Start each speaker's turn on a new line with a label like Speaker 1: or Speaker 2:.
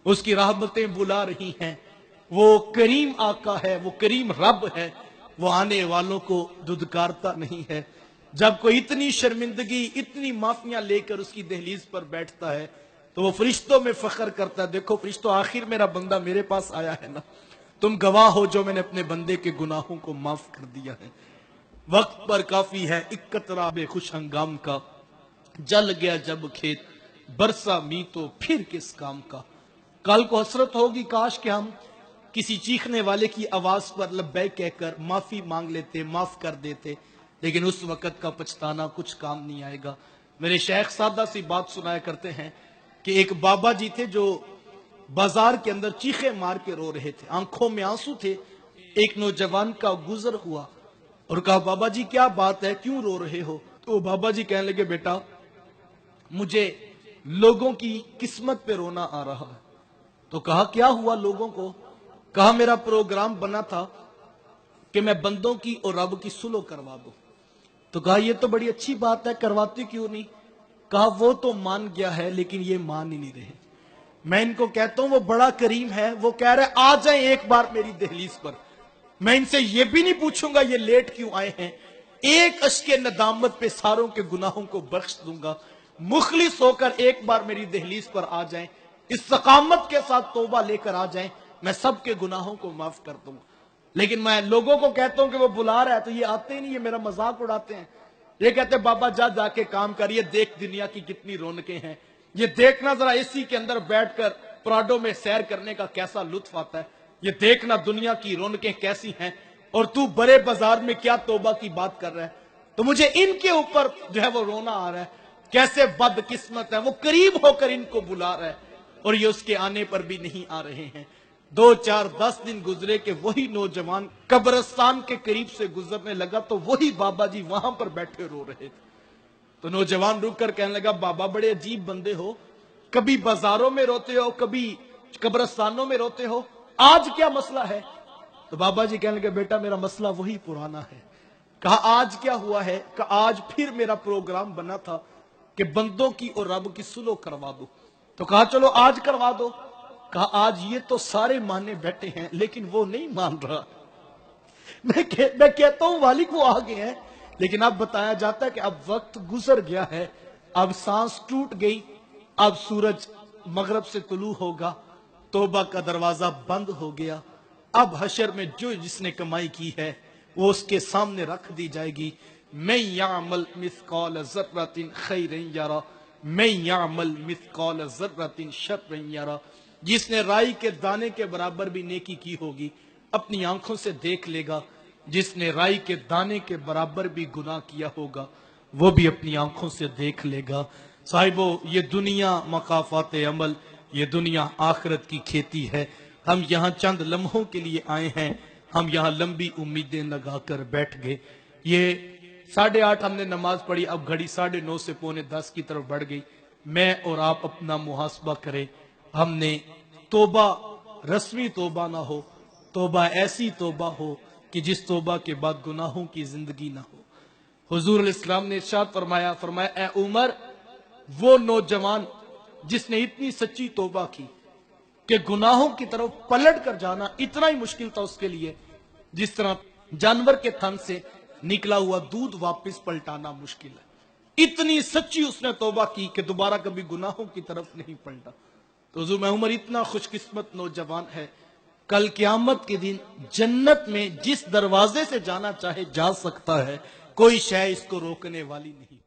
Speaker 1: اس کی रहमतें बुला रही हैं। वो करीम आका है, वो करीम रब है, वो आने वालों को दुदकारता नहीं है। जब कोई इतनी शर्मिंदगी, इतनी माफियां लेकर उसकी दहलीज पर बैठता है तो वो फरिश्तों में फख्र करता है, देखो फरिश्तों आखिर मेरा बंदा मेरे पास आया है ना, तुम गवाह हो जो मैंने अपने बंदे के गुनाहों को माफ कर दिया है। वक्त पर काफी है इकतराबे खुश हंगाम का, जल गया जब खेत बरसा मी तो फिर किस काम का। कल को हसरत होगी काश कि हम किसी चीखने वाले की आवाज पर लब्बैक कहकर माफी मांग लेते, माफ कर देते, लेकिन उस वक्त का पछताना कुछ काम नहीं आएगा। मेरे शेख सादा सी बात सुनाया करते हैं कि एक बाबा जी थे जो बाजार के अंदर चीखे मार के रो रहे थे, आंखों में आंसू थे। एक नौजवान का गुजर हुआ और कहा बाबा जी क्या बात है, क्यों रो रहे हो? तो बाबा जी कहने लगे बेटा मुझे लोगों की किस्मत पे रोना आ रहा है। तो कहा क्या हुआ लोगों को? कहा मेरा प्रोग्राम बना था कि मैं बंदों की और रब की सुलह करवा दूं। तो कहा ये तो बड़ी अच्छी बात है, करवाती क्यों नहीं? कहा वो तो मान गया है लेकिन ये मान ही नहीं रहे। मैं इनको कहता हूं वो बड़ा करीम है, वो कह रहे आ जाए एक बार मेरी दहलीज पर, मैं इनसे ये भी नहीं पूछूंगा ये लेट क्यों आए हैं, एक अश्के नदामत पे सारों के गुनाहों को बख्श दूंगा। मुखलिस होकर एक बार मेरी दहलीज पर आ जाएं, इस्तकामत के साथ तौबा लेकर आ जाएं, मैं सबके गुनाहों को माफ कर दूंगा। लेकिन मैं लोगों को कहता हूं कि वो बुला रहा है तो ये आते ही नहीं, ये मेरा मजाक उड़ाते हैं। ये कहते हैं बाबा जा जाके काम करिए, देख दुनिया की कितनी रौनकें हैं, ये देखना जरा एसी के अंदर बैठकर प्राडो में सैर करने का कैसा लुत्फ आता है, ये देखना दुनिया की रौनकें कैसी हैं, और तू बड़े बाजार में क्या तौबा की बात कर रहा है। तो मुझे इनके ऊपर जो है वो रोना आ रहा है, कैसे बदकिस्मत है, वो करीब होकर इनको बुला रहा है और ये उसके आने पर भी नहीं आ रहे हैं। 2 4 10 दिन गुजरे कि वही नौजवान कब्रिस्तान के करीब से गुजरने लगा तो वही बाबा जी वहां पर बैठे रो रहे थे। तो नौजवान रुक कर कहने लगा बाबा बड़े अजीब बंदे हो, कभी बाजारों में रोते हो, कभी कब्रिस्तानों में रोते हो, आज क्या मसला है? तो बाबा जी कहने लगे बेटा मेरा मसला वही पुराना है। कहा आज क्या हुआ है? कहा आज फिर मेरा प्रोग्राम बना था कि बंदों की और रब की सुलह करवा दो। तो कहा चलो आज करवा दो। कहा आज ये तो सारे मानने बैठे हैं लेकिन वो नहीं मान रहा। मैं कहता हूं वालिक वो आ गए हैं, लेकिन अब बताया जाता है कि अब वक्त गुजर गया है, अब सांस टूट गई, अब सूरज मगरब से तुलू होगा, तौबा का दरवाजा बंद हो गया। अब हशर में जो जिसने कमाई की है वो उसके सामने रख दी जाएगी। मैं यामल मिस्काल ज़र्रतिन खैरन यरा, मैं यामल मिस्काल ज़र्रतिन शर्रन यरा। जिसने राई के दाने के बराबर भी नेकी की होगी अपनी आंखों से देख लेगा, जिसने राई के दाने के बराबर भी गुनाह किया होगा वो भी अपनी आंखों से देख लेगा। साहिबो ये दुनिया मकाफात अमल, ये दुनिया आखिरत की खेती है। हम यहाँ चंद लम्हों के लिए आए हैं, हम यहाँ लंबी उम्मीदें लगाकर बैठ गए। ये 8:30 हमने नमाज पढ़ी, अब घड़ी 9:30 से 9:45 की तरफ बढ़ गई। मैं और आप अपना मुहासबा करें, हमने तौबा रस्मी तौबा ना हो, तौबा ऐसी तौबा हो कि जिस तौबा के बाद गुनाहों की जिंदगी ना हो। हुजूर इस्लाम ने इरशाद फरमाया, ए उमर वो नौजवान जिसने इतनी सच्ची तौबा की कि गुनाहों की तरफ पलट कर जाना इतना ही मुश्किल था उसके लिए जिस तरह जानवर के थन से निकला हुआ दूध वापस पलटाना मुश्किल है। इतनी सच्ची उसने तौबा की कि दोबारा कभी गुनाहों की तरफ नहीं पलटा। तो हुजूर में उमर इतना खुशकिस्मत नौजवान है, कल क़यामत के दिन जन्नत में जिस दरवाजे से जाना चाहे जा सकता है, कोई शय इसको रोकने वाली नहीं।